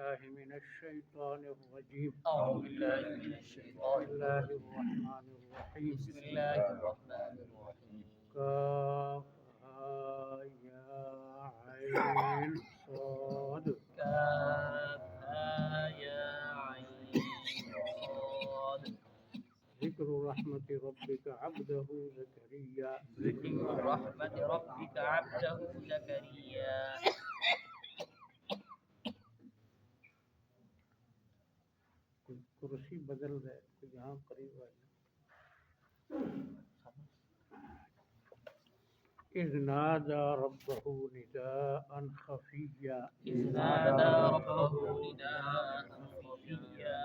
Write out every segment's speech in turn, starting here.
بالله من الشيطان الرجيم. أعوذ بالله من بسم الشيطان الله الرجيم. الرحمن الرحيم. بسم الله الرحمن الرحيم. كافها يا عين صاد. كافها يا عين صاد. ذكر رحمة ربك عبده زكريا. ذكر رحمة ربك عبده زكريا. کرسی بدل رہے تو یہاں قریب آئیے. إذ نادى ربه نداء خفيا. إذ نادى ربه نداء خفيا.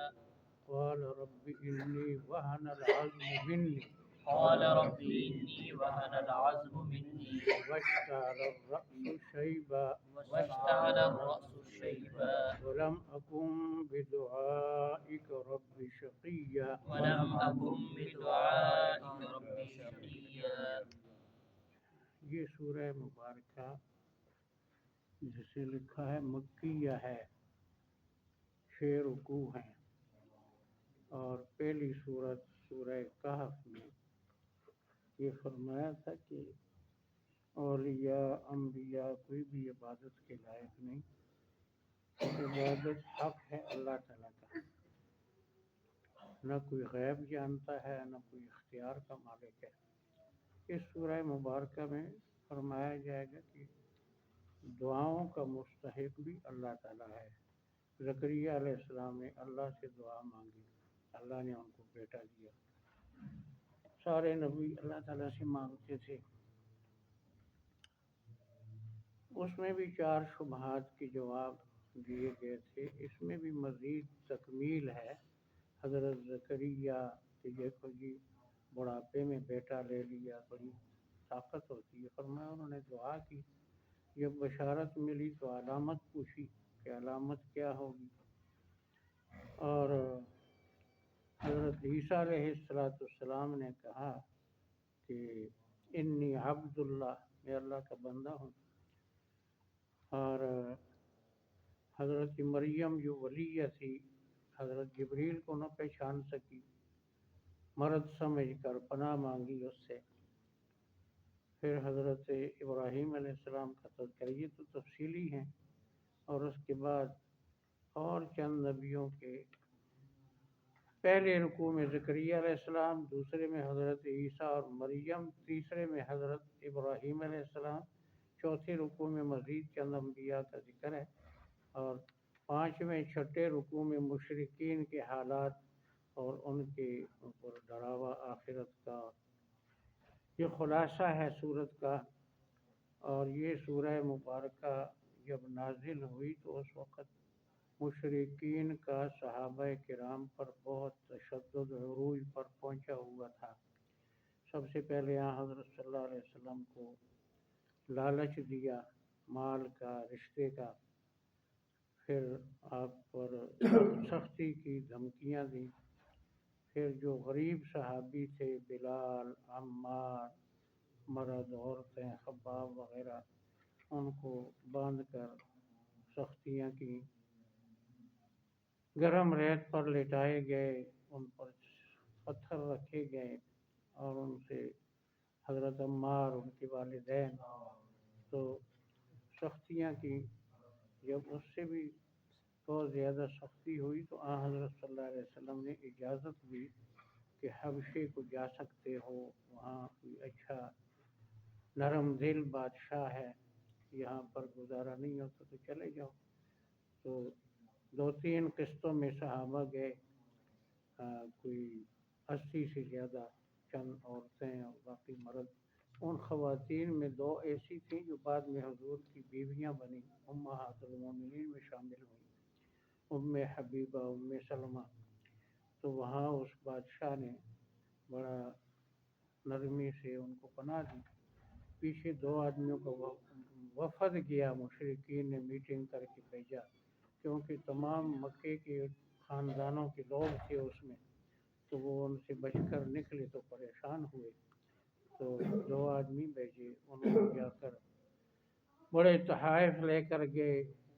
قال رب إني وهن العظم مني قال رب إني وهن العظم مني واشتعل الرأس شيبا واشتعل الرأس شيبا ولم أكن بدعائك رب شقيا. ولم أكن بدعائك رب شقيا. یہ سورہ مبارکہ جسے لکھا ہے مکیہ ہے، 6 رکوع ہیں، اور پہلی سورت سورہ کہف میں یہ فرمایا تھا کہ اولیاء انبیاء کوئی بھی عبادت کے لائق نہیں، عبادت حق ہے اللہ تعالیٰ کا، نہ کوئی غیب جانتا ہے نہ کوئی اختیار کا مالک ہے. اس سورہ مبارکہ میں فرمایا جائے گا کہ دعاؤں کا مستحق بھی اللہ تعالیٰ ہے. زکریا علیہ السلام نے اللہ سے دعا مانگی، اللہ نے ان کو بیٹا دیا. سارے نبی اللہ تعالیٰ سے مانگتے تھے. اس میں بھی 4 شبہات کے جواب دیے گئے تھے. اس میں بھی مزید تکمیل ہے. حضرت زکریا کہ دیکھو جی بڑھاپے میں بیٹا لے لیا، بڑی طاقت ہوتی ہے. فرمایا انہوں نے دعا کی، جب بشارت ملی تو علامت پوچھی کہ علامت کیا ہوگی. اور حضرت عیسیٰ علیہ السلام نے کہا کہ انی عبد اللہ، میں اللہ کا بندہ ہوں. اور حضرت مریم جو ولیہ تھی، حضرت جبریل کو نہ پہچان سکی، مرد سمجھ کر پناہ مانگی اس سے. پھر حضرت ابراہیم علیہ السلام کا تذکرہ، یہ تو تفصیلی ہیں. اور اس کے بعد اور چند نبیوں کے پہلے رکوع میں زکریا علیہ السلام، دوسرے میں حضرت عیسیٰ اور مریم، تیسرے میں حضرت ابراہیم علیہ السلام، چوتھے رکوع میں مزید چند انبیاء کا ذکر ہے. اور 5ویں چھٹے رکوع میں مشرکین کے حالات اور ان کے اوپر ڈراوا آخرت کا، یہ خلاصہ ہے سورت کا. اور یہ سورہ مبارکہ جب نازل ہوئی تو اس وقت مشرکین کا صحابہ کرام پر بہت تشدد عروج پر پہنچا ہوا تھا. سب سے پہلے یہاں حضرت صلی اللہ علیہ وسلم کو لالچ دیا، مال کا، رشتے کا. پھر آپ پر سختی کی دھمکیاں دیں. پھر جو غریب صحابی تھے، بلال، عمار، مرد، عورتیں، خباب وغیرہ، ان کو باندھ کر سختیاں کی. گرم ریت پر لٹائے گئے، ان پر پتھر رکھے گئے، اور ان سے حضرت عمار، ان کے والدین، تو سختیاں کی. جب اس سے بھی بہت زیادہ سختی ہوئی تو حضرت صلی اللہ علیہ وسلم نے اجازت دی کہ حبشے کو جا سکتے ہو، وہاں کوئی اچھا نرم دل بادشاہ ہے، یہاں پر گزارا نہیں ہوتا تو چلے جاؤ. تو 2-3 قسطوں میں صحابہ گئے، کوئی 80 سے زیادہ، چند عورتیں اور باقی مرد. ان خواتین میں 2 ایسی تھیں جو بعد میں حضور کی بیویاں بنی، امہات المومنین میں شامل ہوئیں، ام حبیبہ، ام سلمہ. تو وہاں اس بادشاہ نے بڑا نرمی سے ان کو پناہ دی. پیچھے 2 آدمیوں کا وفد گیا، مشرکین نے میٹنگ کر کے بھیجا، کیونکہ تمام مکے کے خاندانوں کے لوگ تھے اس میں، تو وہ ان سے بچ کر نکلے تو پریشان ہوئے. تو 2 آدمی بھیجے، انہوں نے جا کر بڑے تحائف لے کر گئے.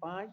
5,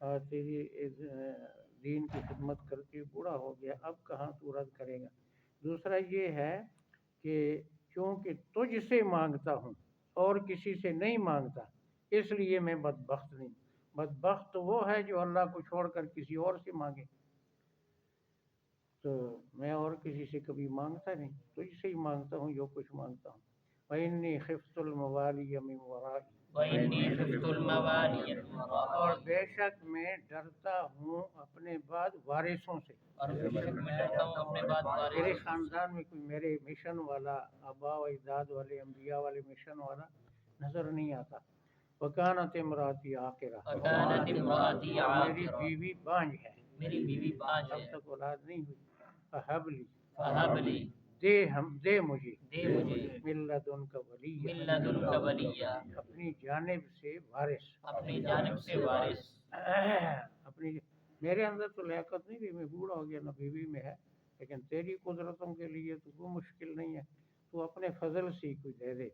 تیری دین کی خدمت کرتے بوڑھا ہو گیا، اب کہاں تو رد کرے گا۔ دوسرا یہ ہے کہ چونکہ تجھ سے مانگتا ہوں اور کسی سے نہیں مانگتا، اس لیے میں بدبخت نہیں۔ بدبخت تو وہ ہے جو اللہ کو چھوڑ کر کسی اور سے مانگے، تو میں اور کسی سے کبھی مانگتا نہیں، تجھ سے ہی مانگتا ہوں جو کچھ مانگتا ہوں۔ وَإِنِّي خِفْتُ الْمَوَالِيَ مِنْ وَرَائِي، وَإِنِّي خِفْتُ الْمَوَالِيَ مِنْ اور وَرَائِي، بے شک میں ڈرتا ہوں اپنے بعد وارثوں سے۔ اور بے شک میں ڈرتا ہوں اپنے بعد میرے وارثوں سے۔ خاندان میں کوئی میرے مشن والا، آباء و اجداد والے، انبیاء والے مشن والا نظر نہیں آتا۔ وَكَانَتِ امْرَأَتِي عَاقِرًا، وَكَانَتِ امْرَأَتِي میری عَاقِرًا، بیوی بانجھ ہے، میری بیوی بانجھ اب ہے۔ تک اولاد نہیں ہوئی۔ فَهَبْ لِي، فَهَبْ لِي، دے مجھے، دے مجھے، مِن لَدُنْكَ مِن وَلِيًّا، لَدُنْكَ وَلِيًّا، اپنی جانب سے وارث۔ اپنی جانب سے وارث۔ اپنی میرے اندر تو لیاقت نہیں بھی، میں بوڑھا ہو گیا، نہ بیوی میں ہے، لیکن تیری قدرتوں کے لیے تو وہ مشکل نہیں ہے، تو اپنے فضل سے ہی کوئی دے دے۔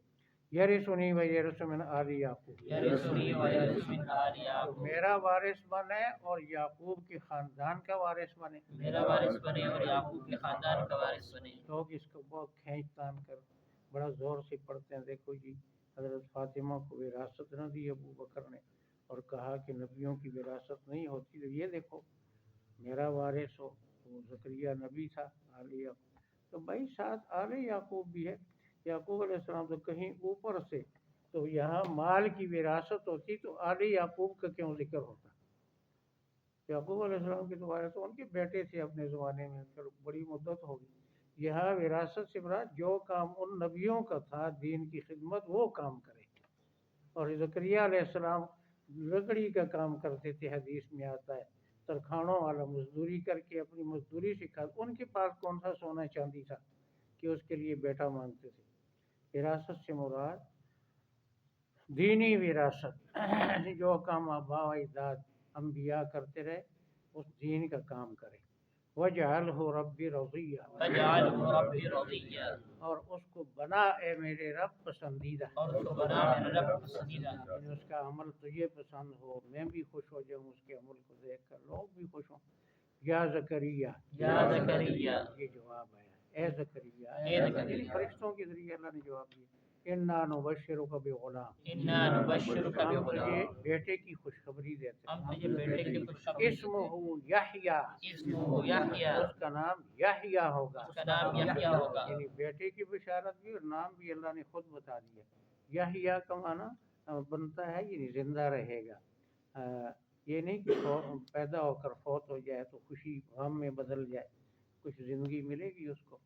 یرثنی و یرث من آل یعقوب، یرثنی و یرث من آل تو یعقوب، میرا وارث بنے اور یعقوب کے خاندان کا وارث بنے۔ میرا وارث بنے اور یعقوب کے خاندان کا وارث بنے۔ لوگ اس کو بہت کھینچ تان کر بڑا زور سے پڑھتے ہیں۔ دیکھو جی، حضرت فاطمہ کو وراثت نہ دی ابو بکر نے، اور کہا کہ نبیوں کی وراثت نہیں ہوتی، تو یہ دیکھو میرا وارث ہو، وہ زکریا نبی تھا، آل یعقوب، تو بھائی ساتھ آل یعقوب بھی ہے۔ یعقوب علیہ السلام تو کہیں اوپر سے، تو یہاں مال کی وراثت ہوتی تو آل یعقوب کا کیوں ذکر ہوتا؟ یعقوب علیہ السلام کے دوبارے تو ان کے بیٹے تھے اپنے زمانے میں، پھر بڑی مدت ہوگی۔ یہاں وراثت سے مراد جو کام ان نبیوں کا تھا دین کی خدمت، وہ کام کرے۔ اور زکریا علیہ السلام لکڑی کا کام کرتے تھے، حدیث میں آتا ہے، ترکھانوں والا مزدوری کر کے اپنی مزدوری سکھا، ان کے پاس کون سا سونا چاندی تھا کہ اس کے لیے بیٹا مانگتے تھے۔ وراثت سے مراد دینی وراثت، جو کام آباء و اجداد انبیاء کرتے رہے اس دین کا کام کرے۔ وَجْعَلْهُ رَبِّ رَضِيًّا، فَجْعَلْهُ رَبِّ رَضِيًّا، اور اس کو بنا اے میرے رب پسندیدہ، اور اس کو بنا میرا رب پسندیدہ، یعنی اس کا عمل تجھے پسند ہو، میں بھی خوش ہو جاؤں اس کے عمل کو دیکھ کر، لوگ بھی خوش ہوں۔ یا زکریا، یا زکریا، یہ جواب آیا، اے زکریا، اے زکریا، فرشتوں کے ذریعے اللہ نے جواب دیا، انا نبشرک بغلام، انا نبشرک ہم تجھے بغلام، بیٹے کی خوشخبری دیتے ہیں، ہم تجھے بیٹے کی خوشخبری دیتے اسمہ ہیں، یحییٰ، اسمہ یحییٰ، اس کا نام یحییٰ ہوگا، اس کا نام یحییٰ ہوگا۔ یعنی بیٹے کی بشارت بھی اور نام بھی اللہ نے خود بتا دیا۔ یحییٰ کا معنی بنتا ہے یعنی زندہ رہے گا، یہ نہیں کہ پیدا ہو کر فوت ہو جائے تو خوشی غم میں بدل جائے، کچھ زندگی ملے گی اس کو۔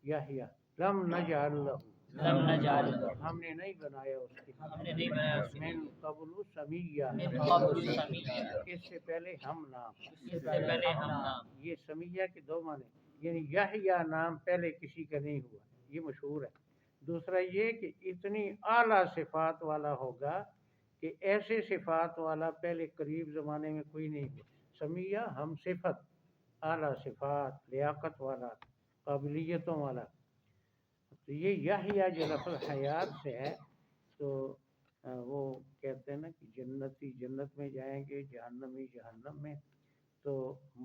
یحییٰ لم نجعل لہ، لم نجعل لہ، ہم نے نہیں بنایا اس کے ہم نے نہیں بنایا اس کے لیے، من قبل سمیہ، من قبل سمیہ، اس سے پہلے ہم نام، اس سے پہلے ہم نام۔ یہ سمیہ کے دو معنی، یعنی یحییٰ نام پہلے کسی کا نہیں ہوا، یہ مشہور ہے۔ دوسرا یہ کہ اتنی اعلیٰ صفات والا ہوگا کہ ایسے صفات والا پہلے قریب زمانے میں کوئی نہیں ہوا۔ سمیہ ہم صفت، اعلیٰ صفات، لیاقت والا، قابلیتوں والا۔ تو یہ یحییٰ جو لفظ حیات سے ہے، تو وہ کہتے ہیں نا کہ جنتی جنت میں جائیں گے، جہنمی جہنم میں، تو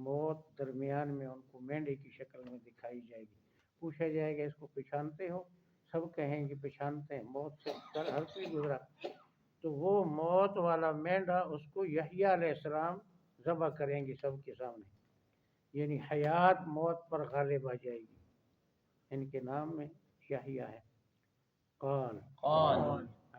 موت درمیان میں ان کو مینڈے کی شکل میں دکھائی جائے گی، پوچھا جائے گا اس کو پہچانتے ہو؟ سب کہیں گے پہچانتے ہیں، موت سے ہر کوئی گزرا، تو وہ موت والا مینڈا اس کو یحییٰ علیہ السلام ذبح کریں گے سب کے سامنے، یعنی حیات موت پر غالب آ جائے گی، ان کے نام میں یحییٰ ہے۔ قال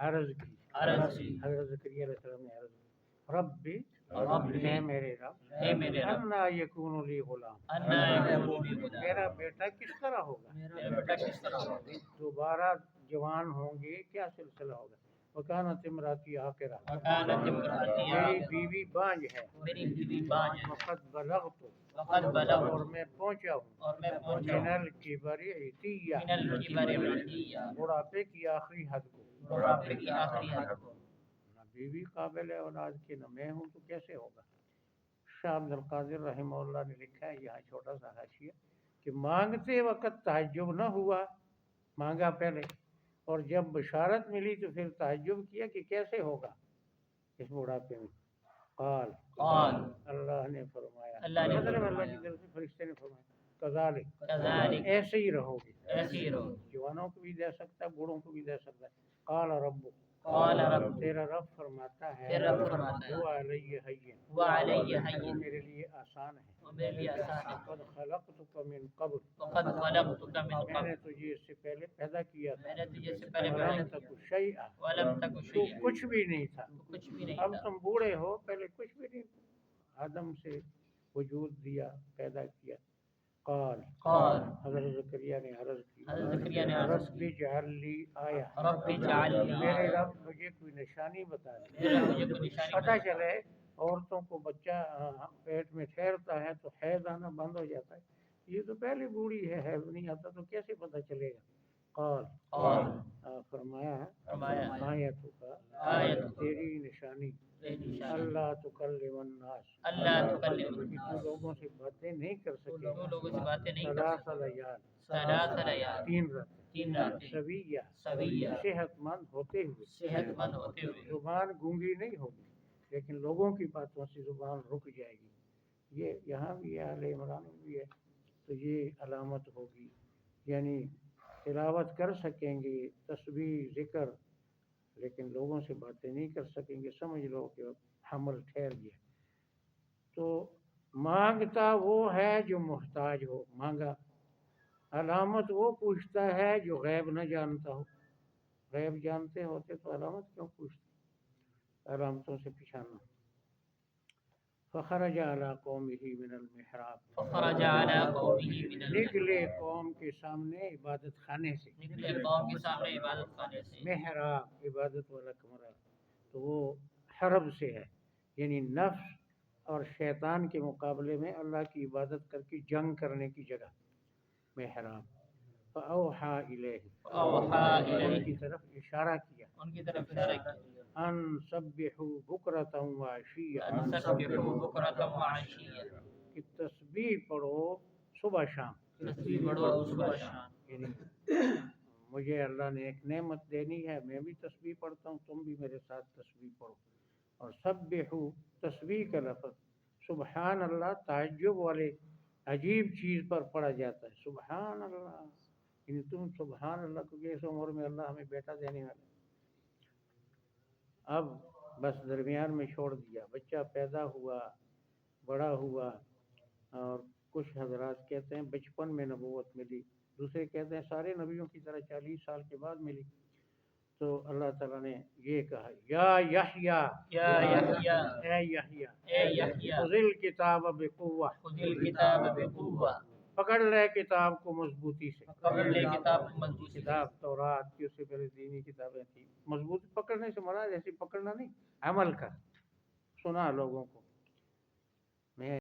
عرض کی، عرض کی، حضرت زکریا علیہ السلام نے عرض کی، ربی، ربی، اے میرے رب، اے میرے رب، انا یکون لی غلام، انا یکون لی غلام، میرا بیٹا کس طرح ہوگا، میرا بیٹا کس طرح ہوگا، دوبارہ جوان ہوں گے، کیا سلسلہ ہوگا۔ وکانت امراتی عاقرہ، وکانت امراتی میری عاقرہ، بیوی بانجھ ہے، میری بیوی بانجھ ہے، وقد بلغت، وقد بلغت، اور میں پہنچا ہوں، اور میں پہنچا من ہوں، الکبر عتیہ، من الکبر عتیہ، بڑھاپے کی آخری حد کو، بڑھاپے کی آخری حد کو، نہ بیوی قابل اولاد کی نہ میں ہوں تو کیسے ہوگا۔ شاہ عبد القادر رحمہ اللہ نے لکھا ہے یہاں چھوٹا سا حاشیہ کہ مانگتے وقت تعجب نہ ہوا، مانگا پہلے، اور جب بشارت ملی تو پھر تعجب کیا کہ کیسے ہوگا اس بڑھاپے میں۔ قال قال اللہ نے فرمایا اللہ نے مطلب اللہ فرمایا کی طرف سے فرشتے نے فرمایا کذالک کذالک ایسے ہی رہو گے ایسے ہی رہو جوانوں کو بھی دے سکتا ہے بوڑھوں کو بھی دے سکتا ہے قال رب قال رب تیرا رب فرماتا ہے تیرا رب فرماتا ہے هو علی حین وعلی وہ حین میرے لیے آسان ہے وہ میرے لیے آسان ہے قد خلقتک من قبل وقد خلقتک من میں نے قبل تجھے اس سے پہلے پیدا کیا تھا میں نے تجھے سے پہلے ولم پیدا کیا تک شیئا ولم تک تو شیئا کچھ بھی نہیں تھا تو کچھ بھی نہیں اب تھا تم بوڑھے ہو پہلے کچھ بھی نہیں تھا آدم سے وجود دیا پیدا کیا قال قال حضرت زکریا نے عرض کی حضرت زکریا نے عرض رب کی اجعل لی آیا رب اجعل لی میرے آیہ رب مجھے کوئی نشانی بتا دے میرے رب مجھے کوئی نشانی پتہ بتا چلے عورتوں کو بچہ پیٹ میں ٹھہرتا ہے تو حیض آنا بند ہو جاتا ہے یہ تو پہلی بوڑھی ہے حیض نہیں آتا تو کیسے پتہ چلے گا قال قال فرمایا فرمایا آیتوں کا آیت تیری نشانی تیری نشانی اللہ تکلم الناس اللہ تکلم کہ تو الناس لوگوں سے باتیں نہیں کر سکے تو لوگوں سے باتیں نہیں کر ثلاث سکتے لیال ثلاث لیال 3 راتیں تین راتیں سویہ سویہ صحت مند ہوتے ہوئے صحت مند ہوتے ہوئے زبان گونگی نہیں ہوگی لیکن لوگوں کی باتوں سے زبان رک جائے گی یہ یہاں بھی ہے آل عمران میں بھی ہے تو یہ علامت ہوگی یعنی تلاوت کر سکیں گے تسبیح ذکر لیکن لوگوں سے باتیں نہیں کر سکیں گے سمجھ لو کہ حمل ٹھہر گیا تو مانگتا وہ ہے جو محتاج ہو مانگا علامت وہ پوچھتا ہے جو غیب نہ جانتا ہو غیب جانتے ہوتے تو علامت کیوں پوچھتے علامتوں سے پچھانا فخرج علی قومہ من المحراب فخرج علی قومه من نکلے قوم کے سامنے عبادت خانے سے نکلے قوم کے سامنے عبادت خانے سے محراب عبادت والا کمرہ تو وہ حرب سے ہے یعنی نفس اور شیطان کے مقابلے میں اللہ کی عبادت کر کے جنگ کرنے کی جگہ محراب فاوحا الیہ اوحى ان الیہ کی طرف اشارہ کیا ان کی طرف اشارہ کیا ان سبحوا بکرۃ وعشیا ان تسبحوا بکرۃ وعشیا کہ تسبیح پڑھو صبح شام تسبیح پڑھو صبح شام یعنی مجھے اللہ نے ایک نعمت دینی ہے میں بھی تسبیح پڑھتا ہوں تم بھی میرے ساتھ تسبیح پڑھو اور سبحوا تسبیح کا لفظ سبحان اللہ تعجب والے عجیب چیز پر پڑھا جاتا ہے سبحان اللہ یعنی تم سبحان اللہ کو کہ اس عمر میں اللہ ہمیں بیٹا دینے والا اب بس درمیان میں چھوڑ دیا بچہ پیدا ہوا بڑا ہوا اور کچھ حضرات کہتے ہیں بچپن میں نبوت ملی دوسرے کہتے ہیں سارے نبیوں کی طرح 40 سال کے بعد ملی تو اللہ تعالیٰ نے یہ کہا یا یحییٰ یا یحییٰ اے یحییٰ اے یحییٰ خذ الکتاب بقوہ خذ الکتاب بقوہ پکڑ لے کتاب کو مضبوطی سے پکڑ لے کتاب کو مضبوطی سے کتاب تورات کی اس سے پہلے دینی کتابیں تھیں مضبوط پکڑنے سے مراد ایسے پکڑنا نہیں عمل کر سنا لوگوں کو